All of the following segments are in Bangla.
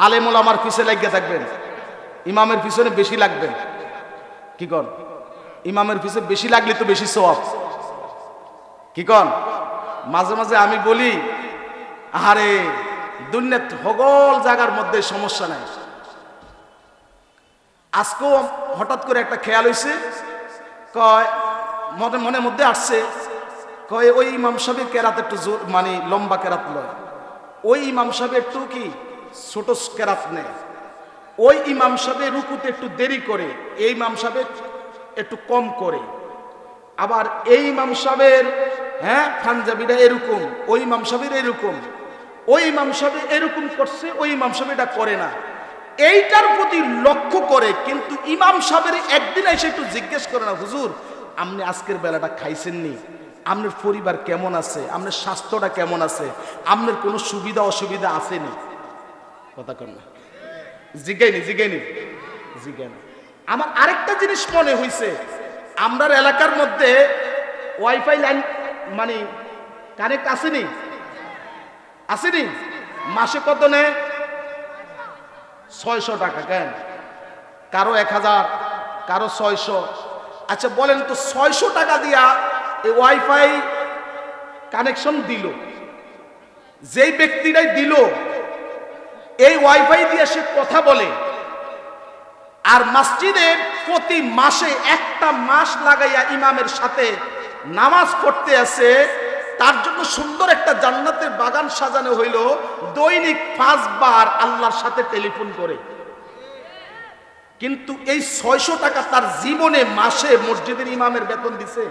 আলেম ওলামার পিছে লাগিয়ে থাকবেন, ইমামের পিছনে বেশি লাগবেন। কি কন? ইমামের পিছে বেশি লাগলে তো বেশি সওয়াব। কি কন? মাঝে মাঝে আমি বলি, আরে দুনিয়ার হগল জায়গার মধ্যে সমস্যা নাই। আজকেও হঠাৎ করে একটা খেয়াল হয়েছে, কয় মনের মধ্যে আসছে, কয় ওই ইমাম সাহেবের কেরাত একটু মানে লম্বা কেরাত লয়, ওই ইমাম সাহেব একটু কি ছোট কেরাত নেয়, ওই ইমাম সাহেব রুকুতে একটু দেরি করে, এই ইমাম সাহেব একটু কম করে, আবার এই ইমাম সাহেবের পাঞ্জাবিটা এরকম, ওই ইমাম সাহেবের এরকম, ওই ইমাম সাহেব এরকম করছে, ওই ইমাম সাহেব এটা করে না। এইটার প্রতি লক্ষ্য করে, কিন্তু ইমাম সাহেবের একদিন এসে একটু জিজ্ঞেস করে না, হুজুর আপনি আজকের বেলাটা খাইছেননি, আপনার পরিবার কেমন আছে, আপনার স্বাস্থ্যটা কেমন আছে, আপনার কোনো সুবিধা অসুবিধা আসেনি? কথা কন না, জিজ্ঞাইনি জিজ্ঞাইনি জিজ্ঞানি। আমার আরেকটা জিনিস মনে হয়েছে, আমরার এলাকার মধ্যে ওয়াইফাই লাইন মানে কানেক্ট আসেনি, আসেনি? মাসে কত নেয়? 600 টাকা। কেন? কারো 1000, কারো 600। আচ্ছা বলেন তো, 600 টাকা দিয়া এই ওয়াইফাই কানেকশন দিল, যেই ব্যক্তিটাই দিল, এই ওয়াইফাই দিয়ে সে কথা বলে, আর মসজিদে প্রতি মাসে একটা মাস লাগাইয়া ইমামের সাথে নামাজ পড়তে আছে, তার জন্য সুন্দর একটা জান্নাতের বাগান সাজানো হইল, দৈনিক 5 বার আল্লাহর সাথে টেলিফোন করে। কিন্তু এই 600 টাকা তার জীবনে মাসে মসজিদের ইমামের বেতন দিছে?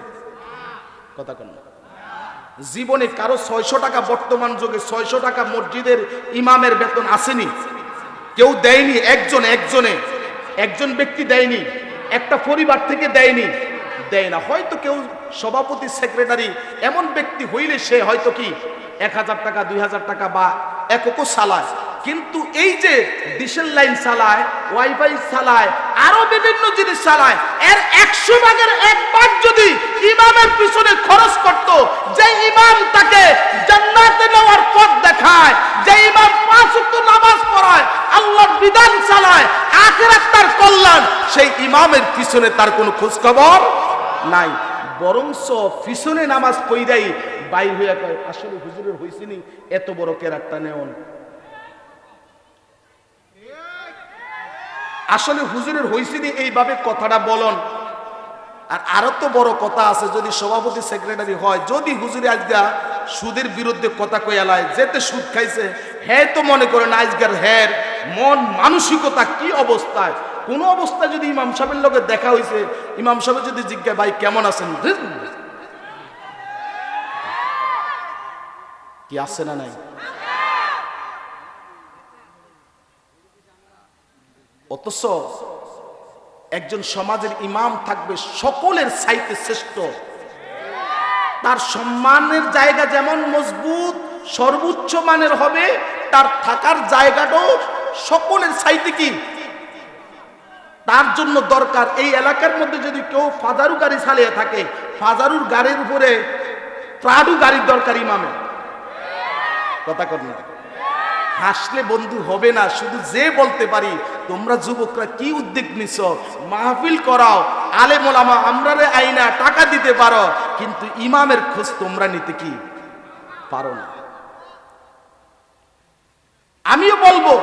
কথা কন না। জীবনে কারো 600 টাকা, বর্তমান যুগে 600 টাকা মসজিদের ইমামের বেতন আসেনি? কেউ দেয়নি। একজন ব্যক্তি দেয়নি, একটা পরিবার থেকে দেয়নি, দেয় না। হয়তো কেউ সভাপতি সেক্রেটারি এমন ব্যক্তি হইলে সে হয়তো কি 1000 টাকা 2000 টাকা বা এককও চালায়, কিন্তু এই যে ডিশেল লাইন চালায়, ওয়াইফাই চালায়, আরো বিভিন্ন জিনিস চালায়, এর 100 ভাগের 1 ভাগ যদি ইমামের পিছনে খরচ করত, যে ইমাম তাকে জান্নাতে নেওয়ার পথ দেখায়, যে ইমাম 5 ওয়াক্ত নামাজ পড়ায়, আল্লাহর বিধান চালায়, আখিরাত তার কল্যাণ, সেই ইমামের পিছনে তার কোনো খোঁজ খবর নাই। বরংস পিছনে নামাজ পড়াই বাইর হইয়া কয়, আসলে হুজুরের হইছিনি এত বড় কেরাতটা নেওন, আসলে হুজুরের হইছিনি এইভাবে কথাটা বলন। আর আরো তো বড় কথা আছে, যদি সভাপতি সেক্রেটারি হয়, যদি হুজুরে আজগা সুদের বিরুদ্ধে কথা কইয়ালায়, যেতে সুদ খাইছে, হ্যাঁ তো মনে করেন আজকের হ্যার মন মানসিকতা কি অবস্থায়। কোন অবস্থায় যদি ইমাম সাহেবের লগে দেখা হয়েছে, ইমাম সাহেব যদি জিজ্ঞাসা, ভাই কেমন আছেন, কি আছে না নাই? অথচ একজন সমাজের ইমাম থাকবে সকলের চাইতে শ্রেষ্ঠ, তার সম্মানের জায়গা যেমন মজবুত সর্বোচ্চ মানের হবে, তার থাকার জায়গাটাও সকলের চাইতে কি তার জন্য দরকার। এই এলাকার মধ্যে যদি কেউ ফাজারু গাড়ি চালিয়ে থাকে, ফাজারুর গাড়ির উপরে প্রাডু গাড়ির দরকার ইমামের। কথা কর না, হাসলে বন্ধু হবে না। শুধু যে বলতে পারি, তোমরা যুবকরা কি উদ্যোগ নিছ, মাহফিল করাও, আলেম ওলামা আমরারে আইনা টাকা দিতে পারো, কিন্তু ইমামের খোঁজ তোমরা নিতে কি পারো না। আমিও বলবো,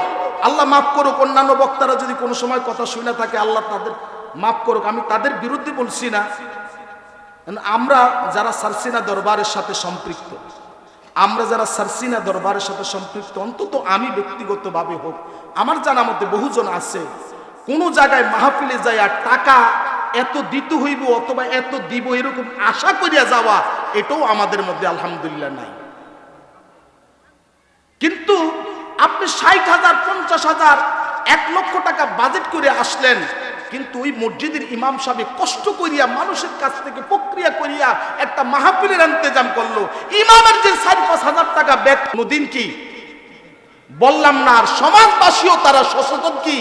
আল্লাহ মাফ করুক, অন্যান্য বক্তারা যদি কোনো সময় কথা শুনে থাকে, আল্লাহ তাদের মাফ করুক, আমি তাদের বিরুদ্ধে বলছি না। আমরা যারা সারসিনা দরবারের সাথে সম্পৃক্ত, অন্তত আমি ব্যক্তিগতভাবে হোক, আমার জানা মতে বহুজন আছে, কোন জায়গায় মাহফিলে যায় আর টাকা এত দিতে হইব অথবা এত দিব এরকম আশা করিয়া যাওয়া, এটাও আমাদের মধ্যে আলহামদুলিল্লাহ নাই। কিন্তু আপনি 60,000, 50,000, 1 লক্ষ টাকা বাজেট করে আসলেন, কিন্তু ওই মসজিদের ইমাম সাহেব কষ্ট করিয়া মানুষের কাছ থেকে প্রক্রিয়া করিয়া একটা মাহফিলের ইন্তজাম করলো, ইমামের যে 4-5 হাজার টাকা ব্যাগ কোনদিন কি বললাম না, আর সমাজবাসীও তারা সচেতন কি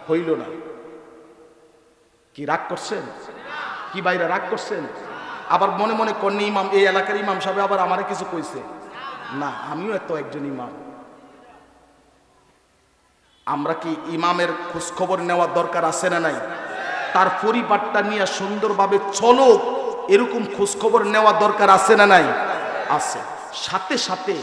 হইল না। কি রাগ করছেন? কি বাইরে রাগ করছেন? আবার মনে মনে কন্যা ইমাম, এই এলাকার ইমাম সাহেব আবার আমারে কিছু কইছে না, আমিও এত একজন ইমাম। আমরা কি ইমামের খোঁজ খবর নেওয়ার দরকার আছে না নাই? তার পরিবারটা নিয়ে সুন্দরভাবে চলো, এরকম খোঁজ খবর নেওয়া দরকার আছে না নাই? আছে। সাথে সাথে